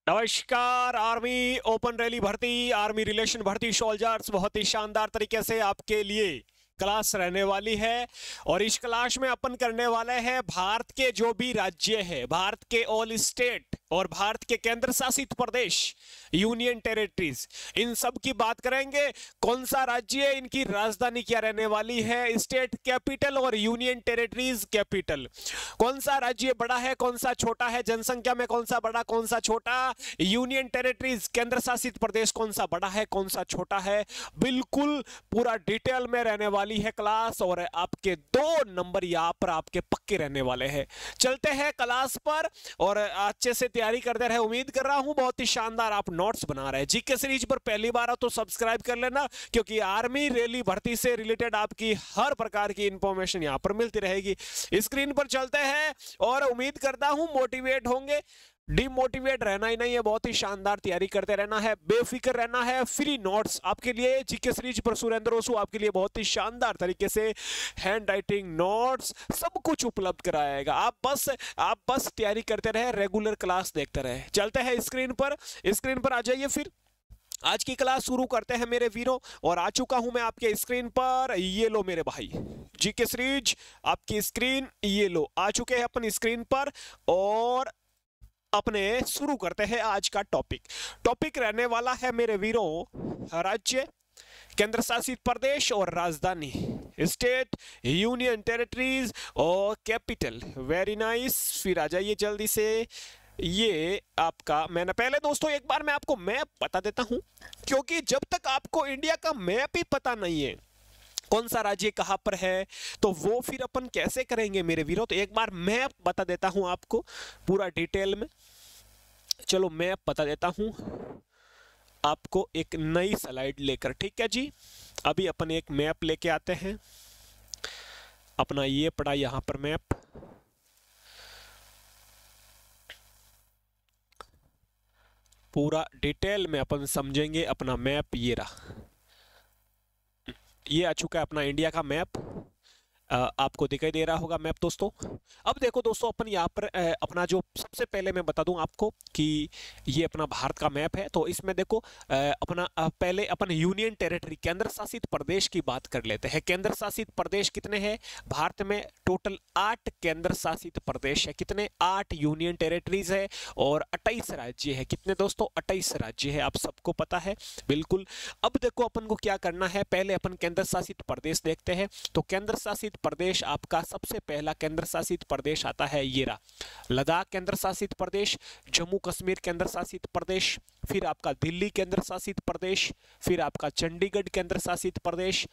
नमस्कार। Army open rally भर्ती, army relation भर्ती सोल्जर्स बहुत ही शानदार तरीके से आपके लिए क्लास रहने वाली है। और इस क्लास में अपन करने वाले हैं भारत के जो भी राज्य है, भारत के ऑल स्टेट और भारत के केंद्र शासित प्रदेश यूनियन टेरिटरीज, इन सब की बात करेंगे। कौन सा राज्य है, इनकी राजधानी क्या रहने वाली है, स्टेट कैपिटल और यूनियन टेरिटरीज कैपिटल, कौन सा राज्य बड़ा है कौन सा छोटा है, जनसंख्या में कौन सा बड़ा कौन सा छोटा, यूनियन टेरिटरीज केंद्र शासित प्रदेश कौन सा बड़ा है कौन सा छोटा है, बिल्कुल पूरा डिटेल में रहने वाली है क्लास। और आपके 2 नंबर यहाँ पर आपके पक्के रहने वाले हैं। चलते हैं क्लास पर और अच्छे से तैयारी करते रहे। उम्मीद कर रहा हूं बहुत ही शानदार आप नोट्स बना रहे हैं। जीके सीरीज पर पहली बार हो तो सब्सक्राइब कर लेना, क्योंकि आर्मी रैली भर्ती से रिलेटेड आपकी हर प्रकार की इंफॉर्मेशन यहां पर मिलती रहेगी। स्क्रीन पर चलते हैं और उम्मीद करता हूं मोटिवेट होंगे। डिमोटिवेट रहना ही नहीं है, बहुत ही शानदार तैयारी करते रहना है, बेफिक्र रहना है। फ्री नोट्स आपके लिए जीके सीरीज पर सुरेंद्र ओसू आपके लिए बहुत ही शानदार तरीके से हैंड राइटिंग नोट्स सब कुछ उपलब्ध कराएगा। आप बस तैयारी करते रहे, रेगुलर क्लास देखते रहे। चलते हैं स्क्रीन पर आ जाइए। फिर आज की क्लास शुरू करते हैं मेरे वीरों। और आ चुका हूं मैं आपके स्क्रीन पर, ये लो मेरे भाई, जीके सीरीज आपकी स्क्रीन ये लो, आ चुके हैं अपन स्क्रीन पर। और अपने शुरू करते हैं आज का टॉपिक रहने वाला है मेरे वीरों, राज्य, केंद्र शासित प्रदेश और राजधानी, स्टेट, यूनियन टेरिटरीज और कैपिटल। Very nice. फिर आ जाइए जल्दी से। ये आपका मैंने पहले दोस्तों एक बार मैं आपको मैप बता देता हूं, क्योंकि जब तक आपको इंडिया का मैप ही पता नहीं है कौन सा राज्य कहां पर है, तो वो फिर अपन कैसे करेंगे मेरे वीरों। तो एक बार मैप बता देता हूं आपको पूरा डिटेल में। चलो मैप बता देता हूं आपको एक नई स्लाइड लेकर, ठीक है जी। अभी अपन एक मैप लेके आते हैं अपना। ये पड़ा यहां पर मैप, पूरा डिटेल में अपन समझेंगे अपना मैप। ये रहा, ये आ चुका है अपना इंडिया का मैप। आपको दिखाई दे रहा होगा मैप दोस्तों। अब देखो दोस्तों, अपन यहाँ पर अपना जो सबसे पहले मैं बता दूं आपको कि ये अपना भारत का मैप है। तो इसमें देखो अपना पहले अपन यूनियन टेरिटरी केंद्र शासित प्रदेश की बात कर लेते हैं। केंद्र शासित प्रदेश कितने हैं भारत में? टोटल 8 केंद्र शासित प्रदेश है। कितने? 8 यूनियन टेरिटरीज है और 28 राज्य है। कितने दोस्तों? 28 राज्य है, आप सबको पता है बिल्कुल। अब देखो अपन को क्या करना है, पहले अपन केंद्र शासित प्रदेश देखते हैं। तो केंद्र शासित प्रदेश आपका सबसे पहला केंद्र शासित प्रदेश आता है ये रहा, लद्दाख केंद्र शासित प्रदेश, जम्मू कश्मीर केंद्र शासित प्रदेश, फिर आपका दिल्ली केंद्र शासित प्रदेश, फिर आपका चंडीगढ़ केंद्र शासित प्रदेश,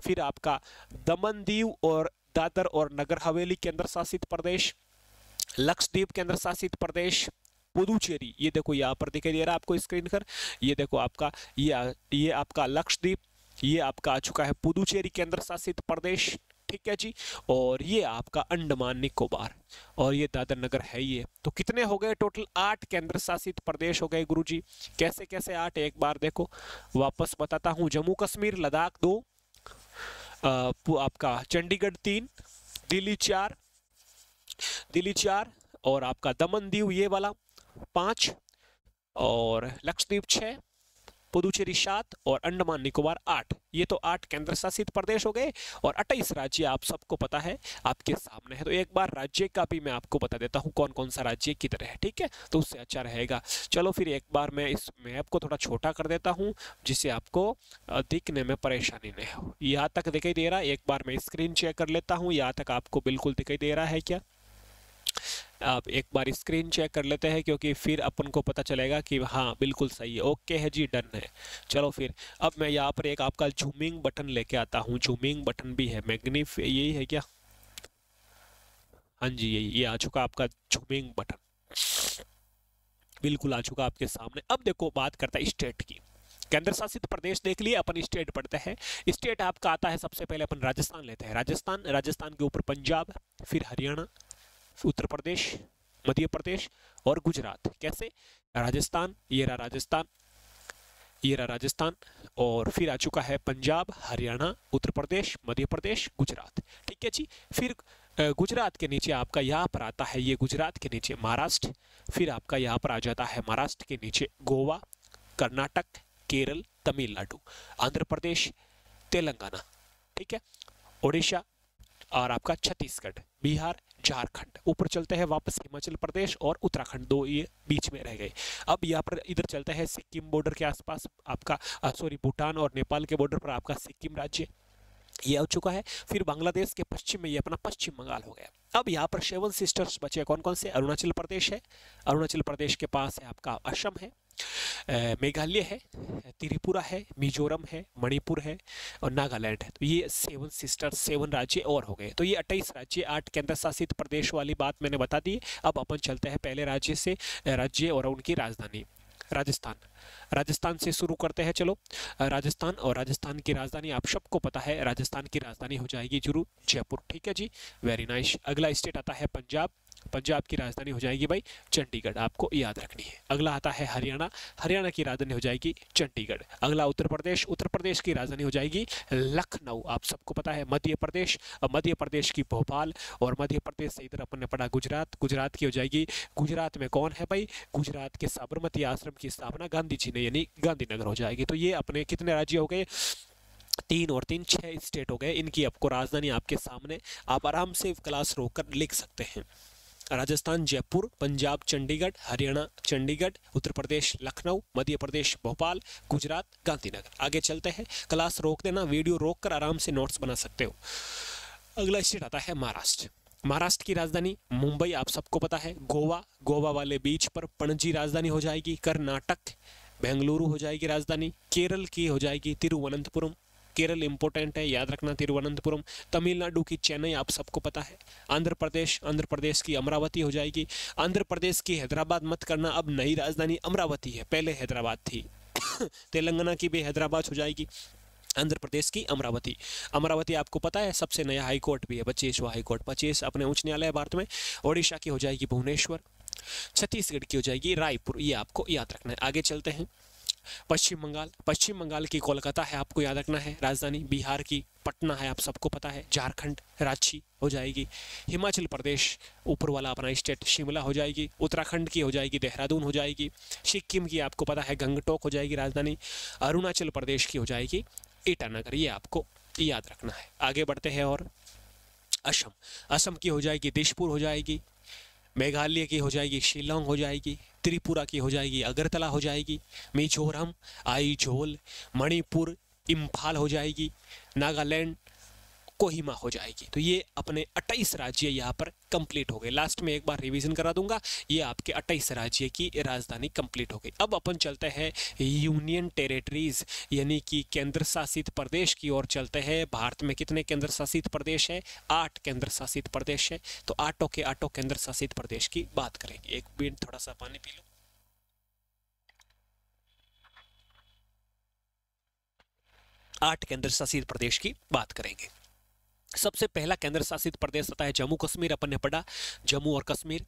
फिर आपका दमन दीव और दादर और नगर हवेली केंद्र शासित प्रदेश, लक्षद्वीप केंद्र शासित प्रदेश, पुदुचेरी, ये देखो यहाँ पर दिखाई दे रहा है आपको स्क्रीन पर। ये देखो आपका ये आपका लक्षद्वीप, ये आपका आ चुका है पुदुचेरी केंद्र शासित प्रदेश, ठीक है जी। और ये आपका अंडमान निकोबार और ये दादर नगर है ये। तो कितने हो गए टोटल? 8 केंद्र शासित प्रदेश हो गए गुरुजी। कैसे कैसे 8? एक बार देखो वापस बताता हूं। जम्मू कश्मीर लद्दाख 2, आपका चंडीगढ़ 3, दिल्ली 4 और आपका दमन दीव ये वाला 5 और लक्षद्वीप 6, पुदुचेरी 7 और अंडमान निकोबार 8। ये तो 8 केंद्र शासित प्रदेश हो गए और 28 राज्य आप सबको पता है आपके सामने है। तो एक बार राज्य का भी मैं आपको बता देता हूं कौन कौन सा राज्य किधर है, ठीक है, तो उससे अच्छा रहेगा। चलो फिर एक बार मैं इस मैप को थोड़ा छोटा कर देता हूं जिससे आपको दिखने में परेशानी नहीं हो। यहाँ तक दिखाई दे रहा है? एक बार मैं स्क्रीन चेक कर लेता हूँ, यहाँ तक आपको बिल्कुल दिखाई दे रहा है क्या? आप एक बार स्क्रीन चेक कर लेते हैं, क्योंकि फिर अपन को पता चलेगा कि हाँ बिल्कुल सही है, ओके है जी, डन है। चलो फिर अब मैं यहाँ पर एक आपका जूमिंग बटन लेके आता हूँ। जूमिंग बटन भी है, मैग्नीफ यही है क्या? हाँ जी यही, ये आ चुका आपका जूमिंग बटन, बिल्कुल आ चुका आपके सामने। अब देखो बात करता है स्टेट की। केंद्र शासित प्रदेश देख लिए, अपन स्टेट पढ़ते हैं। स्टेट आपका आता है सबसे पहले अपन राजस्थान लेते हैं। राजस्थान के ऊपर पंजाब, फिर हरियाणा, उत्तर प्रदेश, मध्य प्रदेश और गुजरात। कैसे? राजस्थान, ये रहा राजस्थान, ये रहा राजस्थान और फिर आ चुका है पंजाब, हरियाणा, उत्तर प्रदेश, मध्य प्रदेश, गुजरात, ठीक है जी। फिर गुजरात के नीचे आपका यहाँ पर आता है, ये गुजरात के नीचे महाराष्ट्र, फिर आपका यहाँ पर आ जाता है महाराष्ट्र के नीचे गोवा, कर्नाटक, केरल, तमिलनाडु, आंध्र प्रदेश, तेलंगाना, ठीक है, उड़ीसा और आपका छत्तीसगढ़, बिहार, झारखंड। ऊपर चलते हैं वापस हिमाचल प्रदेश और उत्तराखंड, दो ये बीच में रह गए। अब यहाँ पर इधर चलता है सिक्किम बॉर्डर के आसपास आपका भूटान और नेपाल के बॉर्डर पर आपका सिक्किम राज्य ये हो चुका है। फिर बांग्लादेश के पश्चिम में ये अपना पश्चिम बंगाल हो गया। अब यहाँ पर 7 सिस्टर्स बचे कौन कौन से? अरुणाचल प्रदेश है, अरुणाचल प्रदेश के पास है आपका असम है, मेघालय है, त्रिपुरा है, मिजोरम है, मणिपुर है और नागालैंड है। तो ये 7 सिस्टर्स, 7 राज्य और हो गए। तो ये 28 राज्य, 8 केंद्र शासित प्रदेश वाली बात मैंने बता दी। अब अपन चलते हैं पहले राज्य से, राज्य और उनकी राजधानी। राजस्थान, राजस्थान से शुरू करते हैं। चलो राजस्थान, और राजस्थान की राजधानी आप सबको पता है, राजस्थान की राजधानी हो जाएगी जरूर जयपुर, ठीक है जी, वेरी नाइस। अगला स्टेट आता है पंजाब, पंजाब की राजधानी हो जाएगी भाई चंडीगढ़, आपको याद रखनी है। अगला आता है हरियाणा, हरियाणा की राजधानी हो जाएगी चंडीगढ़। अगला उत्तर प्रदेश, उत्तर प्रदेश की राजधानी हो जाएगी लखनऊ, आप सबको पता है। मध्य प्रदेश, मध्य प्रदेश की भोपाल, और मध्य प्रदेश से इधर अपन ने पढ़ा गुजरात, गुजरात की हो जाएगी, गुजरात में कौन है भाई? गुजरात के साबरमती आश्रम की स्थापना गांधी जी ने, यानी गांधीनगर हो जाएगी। तो ये अपने कितने राज्य हो गए? 3 और 3 6 स्टेट हो गए। इनकी आपको राजधानी आपके सामने, आप आराम से क्लास रोककर लिख सकते हैं। राजस्थान जयपुर, पंजाब चंडीगढ़, हरियाणा चंडीगढ़, उत्तर प्रदेश लखनऊ, मध्य प्रदेश भोपाल, गुजरात गांधीनगर। आगे चलते हैं, क्लास रोक देना, वीडियो रोक कर आराम से नोट्स बना सकते हो। अगला स्टेट आता है महाराष्ट्र, महाराष्ट्र की राजधानी मुंबई, आप सबको पता है। गोवा, गोवा वाले बीच पर पणजी राजधानी हो जाएगी। कर्नाटक बेंगलुरु हो जाएगी राजधानी। केरल की हो जाएगी तिरुवनंतपुरम, केरल इंपॉर्टेंट है, याद रखना तिरुवनंतपुरम। तमिलनाडु की चेन्नई, आप सबको पता है। आंध्र प्रदेश, आंध्र प्रदेश की अमरावती हो जाएगी। आंध्र प्रदेश की हैदराबाद मत करना, अब नई राजधानी अमरावती है, पहले हैदराबाद थी। तेलंगाना की भी हैदराबाद हो जाएगी, आंध्र प्रदेश की अमरावती। अमरावती आपको पता है सबसे नया हाई कोर्ट भी है, 25वां हाई कोर्ट, 25 अपने उच्च न्यायालय भारत में। ओडिशा की हो जाएगी भुवनेश्वर। छत्तीसगढ़ की हो जाएगी रायपुर, ये आपको याद रखना है। आगे चलते हैं, पश्चिम बंगाल, पश्चिम बंगाल की कोलकाता है, आपको याद रखना है राजधानी। बिहार की पटना है, आप सबको पता है। झारखंड रांची हो जाएगी। हिमाचल प्रदेश ऊपर वाला अपना स्टेट शिमला हो जाएगी। उत्तराखंड की हो जाएगी देहरादून हो जाएगी। सिक्किम की आपको पता है गंगटोक हो जाएगी राजधानी। अरुणाचल प्रदेश की हो जाएगी ईटानगर, ये आपको याद रखना है। आगे बढ़ते हैं, और असम, असम की हो जाएगी दिसपुर हो जाएगी। मेघालय की हो जाएगी शिलोंग हो जाएगी। त्रिपुरा की हो जाएगी अगरतला हो जाएगी। मिजोरम आइजोल, मणिपुर इम्फाल हो जाएगी। नागालैंड कोहिमा हो जाएगी। तो ये अपने 28 राज्य यहाँ पर कंप्लीट हो गए। लास्ट में एक बार रिवीजन करा दूंगा, ये आपके 28 राज्य की राजधानी कंप्लीट हो गई। अब अपन चलते हैं यूनियन टेरिटरीज, यानी कि केंद्र शासित प्रदेश की ओर चलते हैं। भारत में कितने केंद्र शासित प्रदेश है? 8 केंद्र शासित प्रदेश है। तो 8 के 8 केंद्र शासित प्रदेश की बात करेंगे। एक मिनट, थोड़ा सा पानी पी लो। 8 केंद्र शासित प्रदेश की बात करेंगे। सबसे पहला केंद्र शासित प्रदेश आता है जम्मू कश्मीर, अपन ने पढ़ा जम्मू और कश्मीर।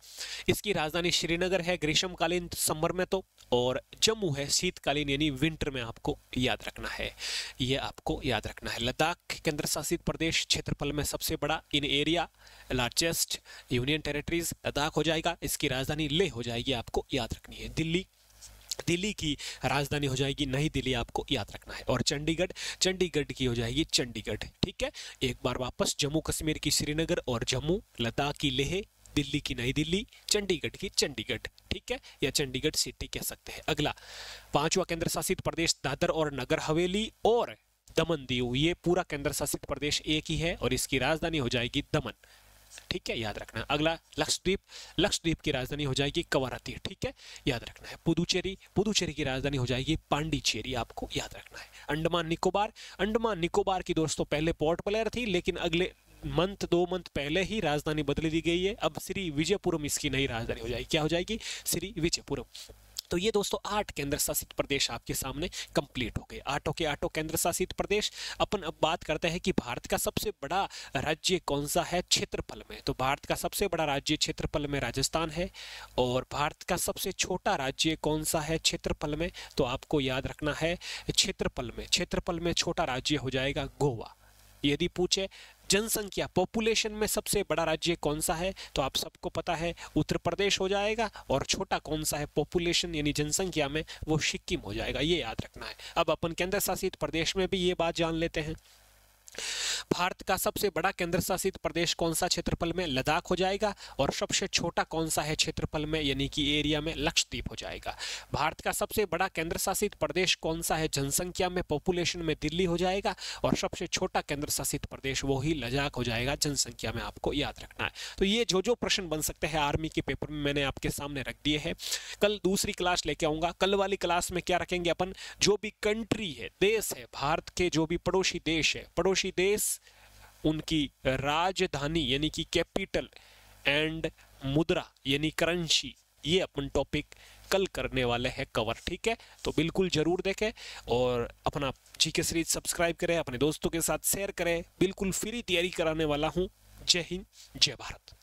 इसकी राजधानी श्रीनगर है ग्रीष्मकालीन समर में तो, और जम्मू है शीतकालीन यानी विंटर में, आपको याद रखना है, ये आपको याद रखना है। लद्दाख केंद्र शासित प्रदेश, क्षेत्रफल में सबसे बड़ा, in area largest union territories Ladakh हो जाएगा। इसकी राजधानी लेह हो जाएगी, आपको याद रखनी है। दिल्ली, दिल्ली की राजधानी हो जाएगी नई दिल्ली, आपको याद रखना है। और चंडीगढ़, चंडीगढ़ की हो जाएगी चंडीगढ़, ठीक है। एक बार वापस, जम्मू कश्मीर की श्रीनगर और जम्मू, लद्दाख की लेह, दिल्ली की नई दिल्ली, चंडीगढ़ की चंडीगढ़, ठीक है, या चंडीगढ़ सिटी कह सकते हैं। अगला 5वां केंद्र शासित प्रदेश दादर और नगर हवेली और दमन दीव, ये पूरा केंद्र शासित प्रदेश एक ही है और इसकी राजधानी हो जाएगी दमन, ठीक है, याद रखना। अगला लक्षद्वीप, लक्षद्वीप की राजधानी हो जाएगी कवरत्ती, ठीक है, याद रखना है। पुदुचेरी, पुदुचेरी की राजधानी हो जाएगी पांडिचेरी, आपको याद रखना है। अंडमान निकोबार, अंडमान निकोबार की दोस्तों पहले पोर्ट ब्लेयर थी, लेकिन अगले मंथ 2 मंथ पहले ही राजधानी बदल दी गई है। अब श्री विजयपुरम इसकी नई राजधानी हो जाएगी। क्या हो जाएगी? श्री विजयपुरम। तो ये दोस्तों 8 केंद्र शासित प्रदेश आपके सामने कंप्लीट हो गए। 8 के 8 केंद्र शासित प्रदेश। अपन अब बात करते हैं कि भारत का सबसे बड़ा राज्य कौन सा है क्षेत्रफल में। तो भारत का सबसे बड़ा राज्य क्षेत्रफल में राजस्थान है। और भारत का सबसे छोटा राज्य कौन सा है क्षेत्रफल में? तो आपको याद रखना है क्षेत्रफल में छोटा राज्य हो जाएगा गोवा। यदि पूछे जनसंख्या पॉपुलेशन में सबसे बड़ा राज्य कौन सा है, तो आप सबको पता है उत्तर प्रदेश हो जाएगा, और छोटा कौन सा है पॉपुलेशन यानी जनसंख्या में, वो सिक्किम हो जाएगा, ये याद रखना है। अब अपन केंद्र शासित प्रदेश में भी ये बात जान लेते हैं। भारत का सबसे बड़ा केंद्र शासित प्रदेश कौन सा क्षेत्रफल में, लद्दाख हो जाएगा, और सबसे छोटा कौन सा है क्षेत्रफल में यानी कि एरिया में, लक्षद्वीप हो जाएगा। भारत का सबसे बड़ा केंद्र शासित प्रदेश कौन सा है जनसंख्या में पॉपुलेशन में, दिल्ली हो जाएगा, और सबसे छोटा केंद्र शासित प्रदेश वो ही लद्दाख हो जाएगा जनसंख्या में, आपको याद रखना है। तो ये जो प्रश्न बन सकते हैं आर्मी के पेपर में मैंने आपके सामने रख दिए हैं। कल दूसरी क्लास लेके आऊंगा। कल वाली क्लास में क्या रखेंगे अपन, जो भी कंट्री है, देश है, भारत के जो भी पड़ोसी देश है, पड़ोसी देश, उनकी राजधानी यानी कि कैपिटल एंड मुद्रा यानी करेंसी, ये अपन टॉपिक कल करने वाले हैं कवर, ठीक है। तो बिल्कुल जरूर देखें और अपना जीके सीरीज सब्सक्राइब करें, अपने दोस्तों के साथ शेयर करें। बिल्कुल फ्री तैयारी कराने वाला हूं। जय हिंद, जय भारत।